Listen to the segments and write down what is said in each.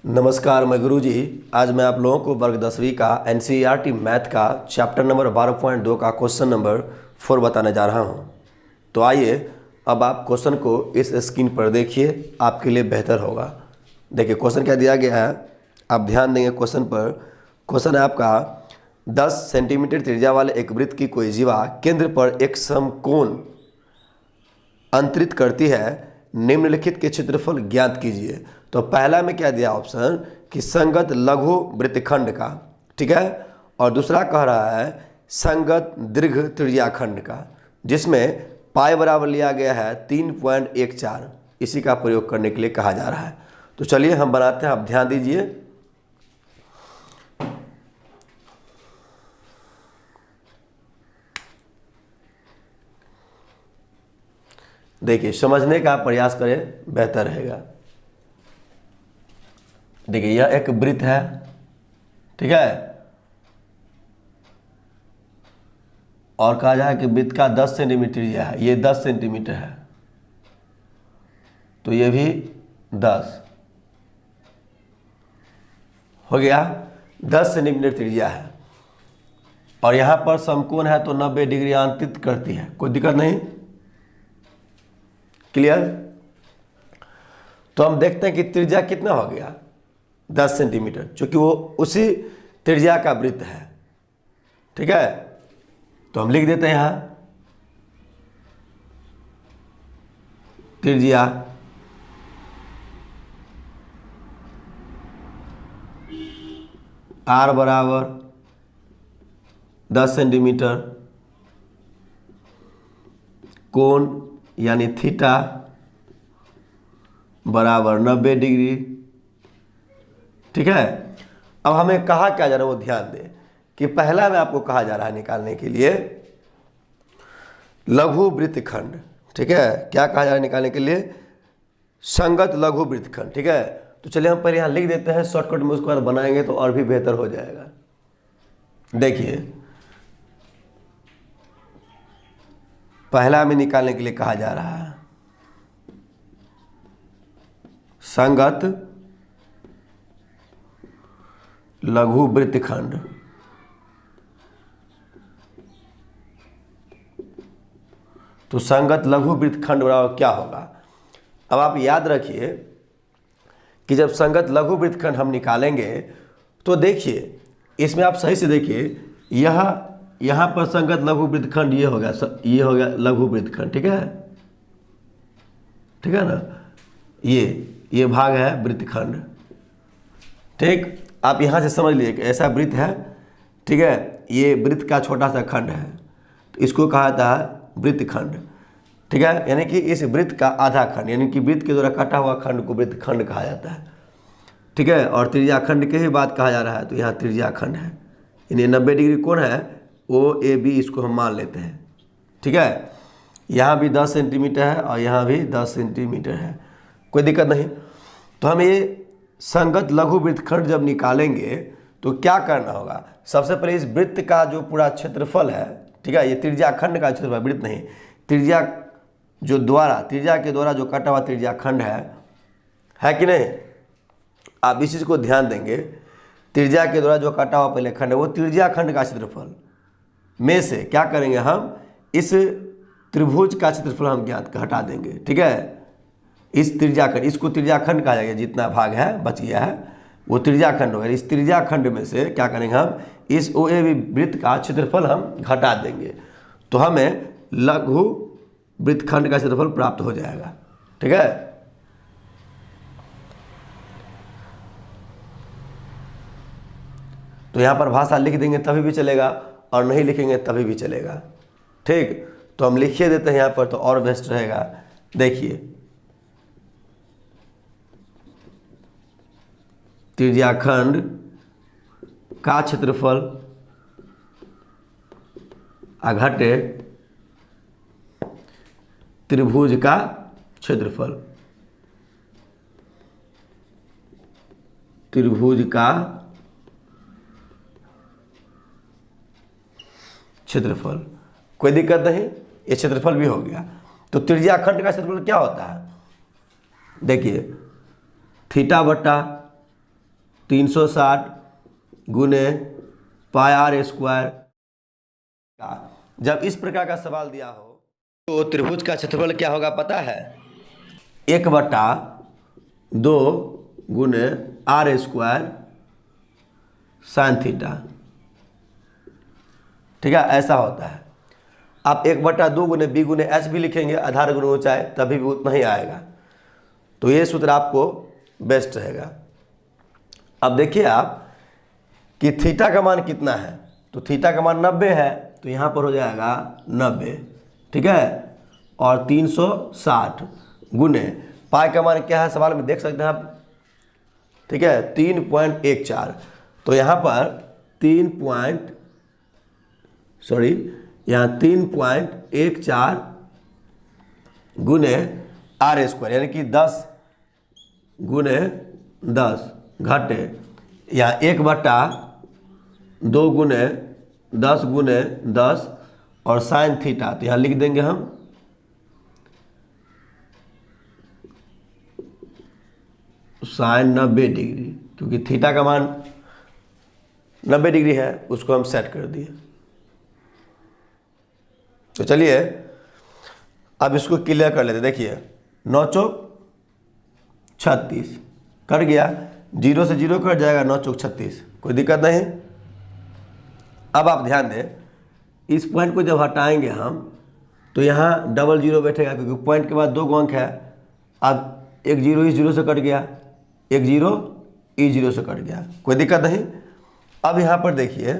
नमस्कार, मैं गुरुजी। आज मैं आप लोगों को वर्ग 10वीं का एनसीईआरटी मैथ का चैप्टर नंबर 12.2 का क्वेश्चन नंबर 4 बताने जा रहा हूं। तो आइए अब आप क्वेश्चन को इस स्क्रीन पर देखिए, आपके लिए बेहतर होगा। देखिए क्वेश्चन क्या दिया गया है, आप ध्यान देंगे क्वेश्चन पर। क्वेश्चन है आपका 10 सेंटीमीटर त्रिज्या वाले एक वृत्त की कोई जीवा केंद्र पर एक समकोण अंतरित करती है, निम्नलिखित के क्षेत्रफल ज्ञात कीजिए। तो पहला में क्या दिया ऑप्शन कि संगत लघु वृत्तखंड का, ठीक है, और दूसरा कह रहा है संगत दीर्घ त्रिज्याखंड का, जिसमें पाई बराबर लिया गया है 3.14। इसी का प्रयोग करने के लिए कहा जा रहा है। तो चलिए हम बनाते हैं, आप ध्यान दीजिए। देखिए समझने का प्रयास करें, बेहतर रहेगा। देखिए यह एक वृत्त है, ठीक है, और कहा जाए कि वृत्त का 10 सेंटीमीटर यह है, ये 10 सेंटीमीटर है, तो ये भी 10 हो गया। 10 सेंटीमीटर त्रिज्या है और यहाँ पर समकोण है तो 90 डिग्री अंतरित करती है, कोई दिक्कत नहीं। क्लियर। तो हम देखते हैं कि त्रिज्या कितना हो गया, 10 सेंटीमीटर, चूंकि वो उसी त्रिज्या का वृत्त है, ठीक है। तो हम लिख देते हैं यहाँ त्रिज्या r बराबर 10 सेंटीमीटर, कोण यानी थीटा बराबर 90 डिग्री, ठीक है। अब हमें कहा क्या जा रहा है वो ध्यान दें कि पहला में आपको कहा जा रहा है निकालने के लिए लघु वृत्तखंड, ठीक है। क्या कहा जा रहा है निकालने के लिए? संगत लघु वृत्तखंड, ठीक है। तो चलिए हम पहले यहाँ लिख देते हैं, शॉर्टकट में उसके बाद बनाएंगे तो और भी बेहतर हो जाएगा। देखिए पहला में निकालने के लिए कहा जा रहा है संगत लघु वृत्तखंड। तो संगत लघु वृत्तखंड बराबर क्या होगा? अब आप याद रखिए कि जब संगत लघु वृत्तखंड हम निकालेंगे तो देखिए इसमें आप सही से देखिए, यहाँ पर संगत लघु वृत्तखंड ये हो गया लघु वृत्तखंड, ठीक है, ठीक है ना। ये भाग है वृत्तखंड, ठीक। आप यहाँ से समझ लीजिए कि ऐसा वृत्त है, ठीक है, ये वृत्त का छोटा सा खंड है, तो इसको कहा जाता है वृत्तखंड, ठीक है। यानी कि इस वृत्त का आधा खंड, यानी कि वृत्त के द्वारा काटा हुआ खंड को वृत्तखंड कहा जाता है, ठीक है। और त्रिज्याखंड के ही बात कहा जा रहा है, तो यहाँ त्रिज्याखंड है, यानी 90 डिग्री कोण है, OAB इसको हम मान लेते हैं, ठीक है। यहाँ भी 10 सेंटीमीटर है और यहाँ भी 10 सेंटीमीटर है, कोई दिक्कत नहीं। तो हम ये संगत लघु वृत्तखंड जब निकालेंगे तो क्या करना होगा? सबसे पहले इस वृत्त का जो पूरा क्षेत्रफल है, ठीक है, ये त्रिज्याखंड का क्षेत्रफल, वृत्त नहीं, त्रिज्या के द्वारा जो कटा हुआ त्रिज्याखंड है कि नहीं। आप इस चीज़ को ध्यान देंगे, त्रिज्या के द्वारा जो कटा हुआ पहले खंड है वो त्रिज्याखंड का क्षेत्रफल में से क्या करेंगे, हम इस त्रिभुज का क्षेत्रफल हम ज्ञात हटा देंगे, ठीक है। इस त्रिज्याखंड, इसको त्रिज्याखंड कहा जाएगा, जितना भाग है बच गया है वो त्रिज्याखंड होगा। इस त्रिज्याखंड में से क्या करेंगे, हम इस OAB वृत्त का क्षेत्रफल हम घटा देंगे, तो हमें लघु वृत्तखंड का क्षेत्रफल प्राप्त हो जाएगा, ठीक है। तो यहाँ पर भाषा लिख देंगे तभी भी चलेगा और नहीं लिखेंगे तभी भी चलेगा, ठीक। तो हम लिखिए देते हैं यहाँ पर तो और बेस्ट रहेगा। देखिए त्रिज्याखंड का क्षेत्रफल घटे त्रिभुज का क्षेत्रफल, त्रिभुज का क्षेत्रफल, कोई दिक्कत नहीं, ये क्षेत्रफल भी हो गया। तो त्रिज्याखंड का क्षेत्रफल क्या होता है? देखिए थीटा बट्टा 360 गुने पाई आर स्क्वायर का। जब इस प्रकार का सवाल दिया हो तो त्रिभुज का क्षेत्रफल क्या होगा पता है? 1/2 गुने आर स्क्वायर साइन थीटा। ठीक है, ऐसा होता है। आप 1/2 गुने बी गुने एच भी लिखेंगे, आधार गुने ऊंचाई, तभी भी उतना ही आएगा। तो ये सूत्र आपको बेस्ट रहेगा। अब देखिए आप कि थीटा का मान कितना है, तो थीटा का मान 90 है, तो यहाँ पर हो जाएगा 90। ठीक है, और 360 गुने पाई का मान क्या है सवाल में देख सकते हैं आप। ठीक है, 3.14। तो यहाँ पर 3.14 गुने आर स्क्वायर, यानी कि 10 गुने 10 घटे यहाँ 1/2 गुने 10 गुने 10 और साइन थीटा, तो यहाँ लिख देंगे हम साइन 90 डिग्री, क्योंकि थीटा का मान 90 डिग्री है, उसको हम सेट कर दिए। तो चलिए अब इसको क्लियर कर लेते। देखिए 9 चौक 36 कट गया, 0 से 0 कट जाएगा, 9 चौक 36, कोई दिक्कत नहीं। अब आप ध्यान दें, इस पॉइंट को जब हटाएंगे हम तो यहाँ डबल 0 बैठेगा, क्योंकि पॉइंट के बाद 2 अंक है। अब एक 0 इस 0 से कट गया, एक 0 इस 0 से कट गया, कोई दिक्कत नहीं। अब यहाँ पर देखिए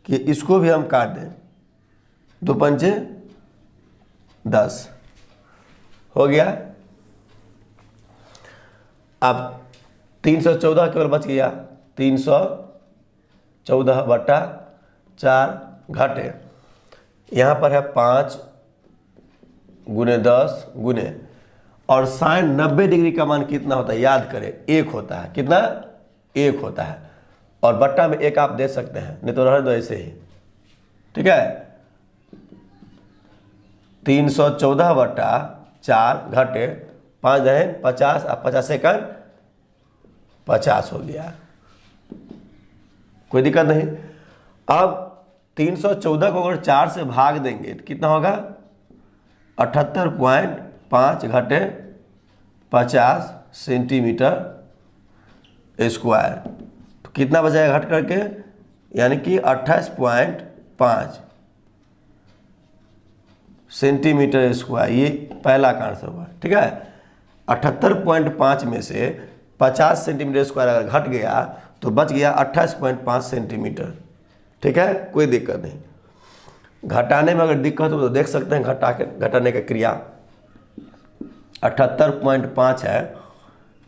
कि इसको भी हम काट दें, 2 पंचे 10 हो गया। अब 314 केवल बच गया, 314/4 घटे यहाँ पर है 5 गुने 10 गुने, और साइन 90 डिग्री का मान कितना होता है याद करें, 1 होता है। कितना? 1 होता है, और बट्टा में 1 आप दे सकते हैं, नहीं तो रहने दो ऐसे ही। ठीक है, 314/4 घटे 5 दहन 50, अब 50 सेकंड 50 हो गया, कोई दिक्कत नहीं। अब 314 को अगर 4 से भाग देंगे तो कितना होगा? 78.5 घटे 50 सेंटीमीटर स्क्वायर। तो कितना बचाएगा घट करके, यानी कि 28.5 सेंटीमीटर स्क्वायर। ये पहला का आंसर हुआ। ठीक है, 78.5 में से 50 सेंटीमीटर स्क्वायर अगर घट गया तो बच गया 28.5 सेंटीमीटर। ठीक है, कोई दिक्कत नहीं। घटाने में अगर दिक्कत हो तो देख सकते हैं घटाने का क्रिया। 78.5 है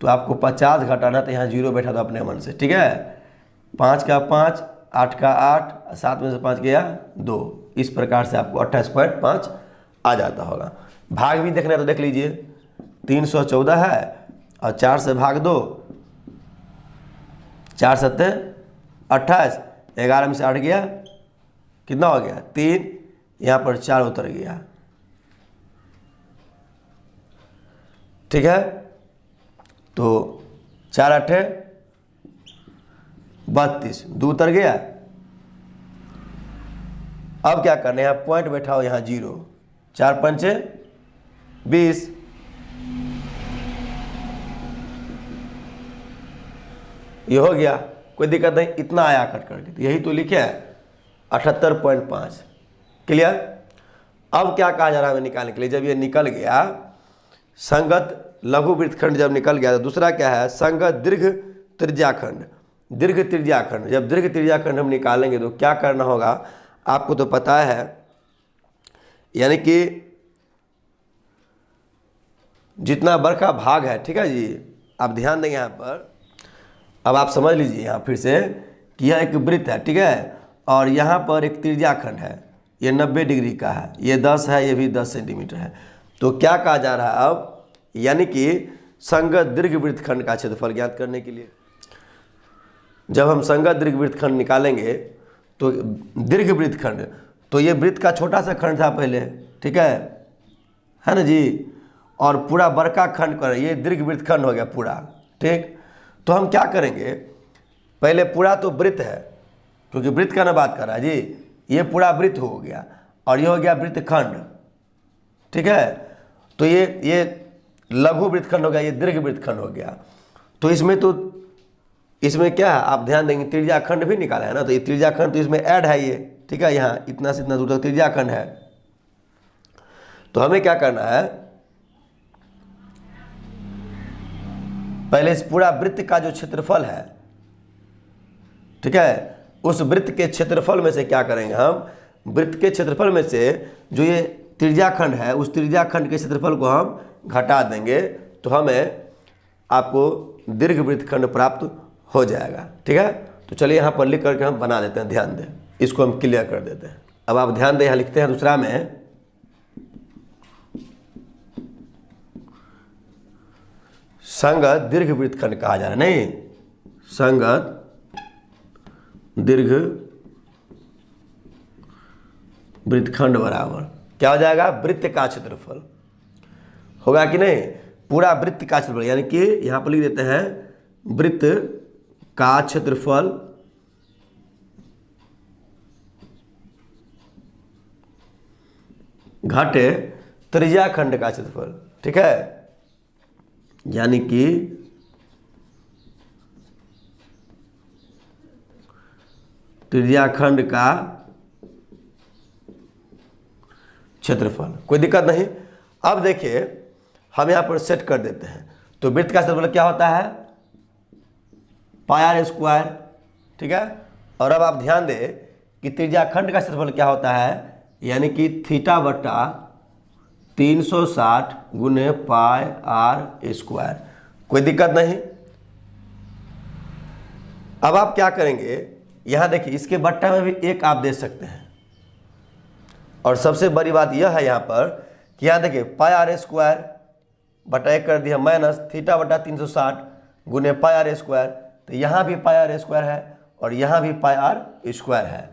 तो आपको 50 घटाना, तो यहाँ 0 बैठा था अपने मन से। ठीक है, 5 का 5, 8 का 8, 7 में से 5 गया 2, इस प्रकार से आपको 28.5 आ जाता होगा। भाग भी देखना है तो देख लीजिए, 314 है और 4 से भाग दो, 4 सत्ते 28, 11 में से 8 गया, कितना हो गया? 3, यहाँ पर 4 उतर गया। ठीक है, तो 4 8 32, 2 उतर गया। अब क्या करना है, यहाँ पॉइंट बैठाओ, यहाँ 0, 4 पंचे 20, ये हो गया, कोई दिक्कत नहीं। इतना आया कट करके, तो यही तो लिखे है 78.5। क्लियर? अब क्या कहा जा रहा है निकालने के लिए? जब ये निकल गया संगत लघु वृत्तखंड, जब निकल गया तो दूसरा क्या है? संगत दीर्घ त्रिज्याखंड। दीर्घ त्रिज्याखंड, जब दीर्घ त्रिज्याखंड हम निकालेंगे तो क्या करना होगा आपको तो पता है, यानी कि जितना बड़का भाग है। ठीक है जी, आप ध्यान देंगे यहाँ पर। अब आप समझ लीजिए यहाँ फिर से कि यह एक वृत्त है। ठीक है, और यहाँ पर एक त्रिज्याखंड है, ये 90 डिग्री का है, ये 10 है, ये भी 10 सेंटीमीटर है। तो क्या कहा जा रहा है अब, यानी कि संगत दीर्घ वृत्तखंड का क्षेत्रफल ज्ञात करने के लिए जब हम संगत दीर्घ वृत्तखंड निकालेंगे तो दीर्घ वृत्तखंड, तो ये वृत्त का छोटा सा खंड था पहले। ठीक है ना जी, और पूरा बड़का खंड कर ये दीर्घ वृत्तखंड हो गया पूरा। ठीक, तो हम क्या करेंगे, पहले पूरा तो वृत्त है, क्योंकि वृत्त का ना बात कर रहा है जी, ये पूरा वृत्त हो गया और ये हो गया वृत्तखंड, ठीक है। तो ये लघु वृत्तखंड हो गया, ये दीर्घ वृत्तखंड हो गया। तो इसमें क्या है, आप ध्यान देंगे त्रिज्याखंड भी निकाला है ना, तो ये त्रिज्याखंड तो इसमें ऐड है ये, ठीक है। यहाँ इतना से इतना दूर तक त्रिज्याखंड है। तो हमें क्या करना है, पहले इस पूरा वृत्त का जो क्षेत्रफल है, ठीक है, उस वृत्त के क्षेत्रफल में से क्या करेंगे हम, वृत्त के क्षेत्रफल में से जो ये त्रिज्याखंड है उस त्रिज्याखंड के क्षेत्रफल को हम घटा देंगे, तो हमें आपको दीर्घ वृत्तखंड प्राप्त हो जाएगा, ठीक है। तो चलिए यहाँ पर लिख करके हम बना देते हैं, ध्यान दें, इसको हम क्लियर कर देते हैं। अब आप ध्यान दें, यहाँ लिखते हैं दूसरा में, संगत दीर्घ वृत्तखंड कहा जा रहा है, नहीं, संगत दीर्घ वृत्तखंड बराबर क्या हो जाएगा, वृत्त का क्षेत्रफल होगा कि नहीं, पूरा वृत्त का क्षेत्रफल, यानी कि यहां पर लिख देते हैं वृत्त का क्षेत्रफल घटे त्रिज्याखंड का क्षेत्रफल, ठीक है। यानी कि त्रिज्याखंड का क्षेत्रफल, कोई दिक्कत नहीं। अब देखिए हम यहां पर सेट कर देते हैं, तो वृत्त का क्षेत्रफल क्या होता है, पाई आर स्क्वायर, ठीक है। और अब आप ध्यान दें कि त्रिज्याखंड का क्षेत्रफल क्या होता है, यानी कि थीटा बटा 360 गुने पाई आर स्क्वायर, कोई दिक्कत नहीं। अब आप क्या करेंगे, यहां देखिए इसके बट्टा में भी एक आप दे सकते हैं, और सबसे बड़ी बात यह है यहाँ पर कि यहाँ देखिए पाई आर स्क्वायर बटा एक कर दिया माइनस थीटा बटा 360 गुने पाई आर स्क्वायर, तो यहाँ भी पाई आर स्क्वायर है और यहाँ भी पाई आर स्क्वायर है।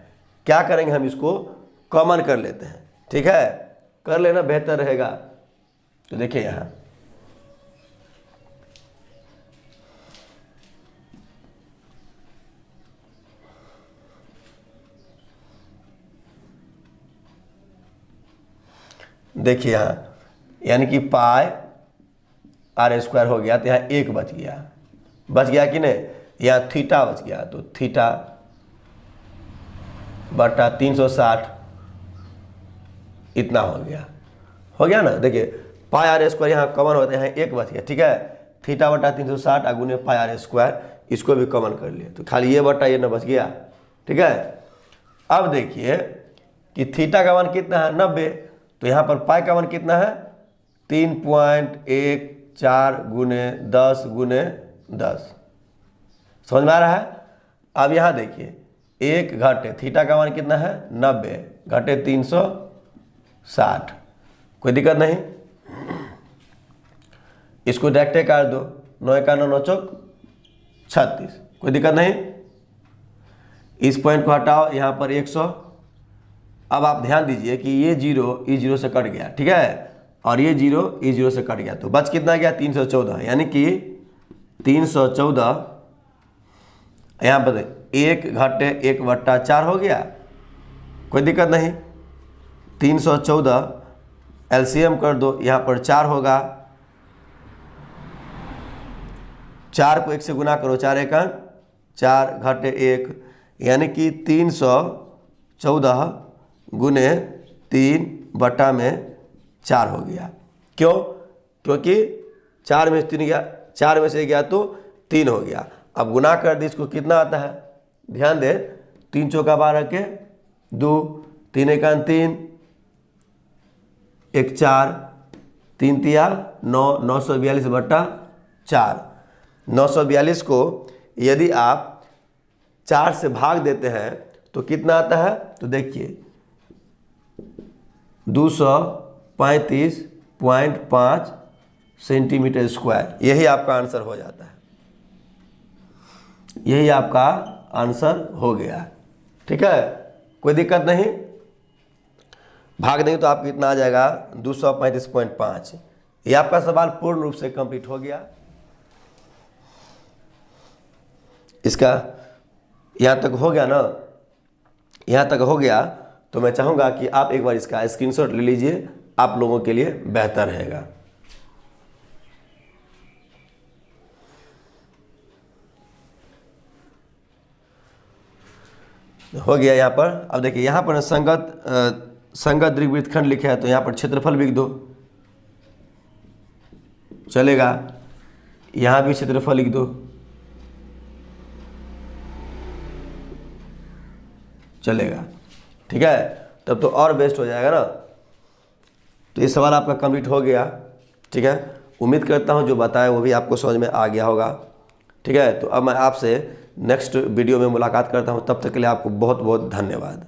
क्या करेंगे, हम इसको कॉमन कर लेते हैं, ठीक है, कर लेना बेहतर रहेगा। तो देखिए यहाँ देखिए यहाँ, यानी कि पाई आर स्क्वायर हो गया, तो यहाँ एक बच गया कि नहीं, यहाँ थीटा बच गया, तो थीटा बटा 360 इतना हो गया ना। देखिए पाई आर स्क्वायर यहाँ कॉमन होता है, यहाँ एक बच गया, ठीक है। थीटा बटा 360 गुने पाई आर स्क्वायर, इसको भी कॉमन कर लिए, तो खाली ये बटा ये ना बच गया, ठीक है। अब देखिए कि थीटा का मान कितना है 90, तो यहाँ पर पाई का मान कितना है 3.14 गुने 10 गुने 10, समझ में आ रहा है। अब यहाँ देखिए एक घटे थीटा का मान कितना है 90 घटे 360, कोई दिक्कत नहीं, इसको डायरेक्ट काट दो, 9 का 9 चौक 36, कोई दिक्कत नहीं। इस पॉइंट को हटाओ, यहाँ पर 100। अब आप ध्यान दीजिए कि ये जीरो इस जीरो से कट गया, ठीक है, और ये जीरो इस जीरो से कट गया, तो बच कितना गया 314, यानी कि 314 यहाँ पर 1 घटे 1 बट्टा 4 हो गया, कोई दिक्कत नहीं। 314 एलसीएम कर दो, यहाँ पर 4 होगा, 4 को 1 से गुना करो, 4 एक 4 घटे 1, यानी कि 314 गुने 3 बटा में 4 हो गया। क्यों, क्योंकि 4 में से 3 गया, 4 में से गया तो 3 हो गया। अब गुना कर दी, इसको कितना आता है, ध्यान दे, 3 चौका 12 के 2, 3 एक 3, 1 4, 3 तिया 9, 942 बट्टा 4। 942 को यदि आप 4 से भाग देते हैं तो कितना आता है, तो देखिए 235.5 सेंटीमीटर स्क्वायर, यही आपका आंसर हो जाता है, यही आपका आंसर हो गया, ठीक है, कोई दिक्कत नहीं। भाग देंगे तो आपको इतना आ जाएगा 235.5। ये आपका सवाल पूर्ण रूप से कंप्लीट हो गया। इसका यहाँ तक हो गया ना, यहाँ तक हो गया तो मैं चाहूँगा कि आप एक बार इसका स्क्रीनशॉट ले लीजिए, आप लोगों के लिए बेहतर रहेगा। हो गया यहाँ पर। अब देखिए यहाँ पर संगत दीर्घ वृत्तखंड लिखा है तो यहाँ पर क्षेत्रफल लिख दो, चलेगा। यहाँ भी क्षेत्रफल लिख दो, चलेगा। ठीक है, तब तो और बेस्ट हो जाएगा ना। तो ये सवाल आपका कंप्लीट हो गया। ठीक है, उम्मीद करता हूँ जो बताया वो भी आपको समझ में आ गया होगा। ठीक है, तो अब मैं आपसे नेक्स्ट वीडियो में मुलाकात करता हूँ, तब तक के लिए आपको बहुत बहुत धन्यवाद।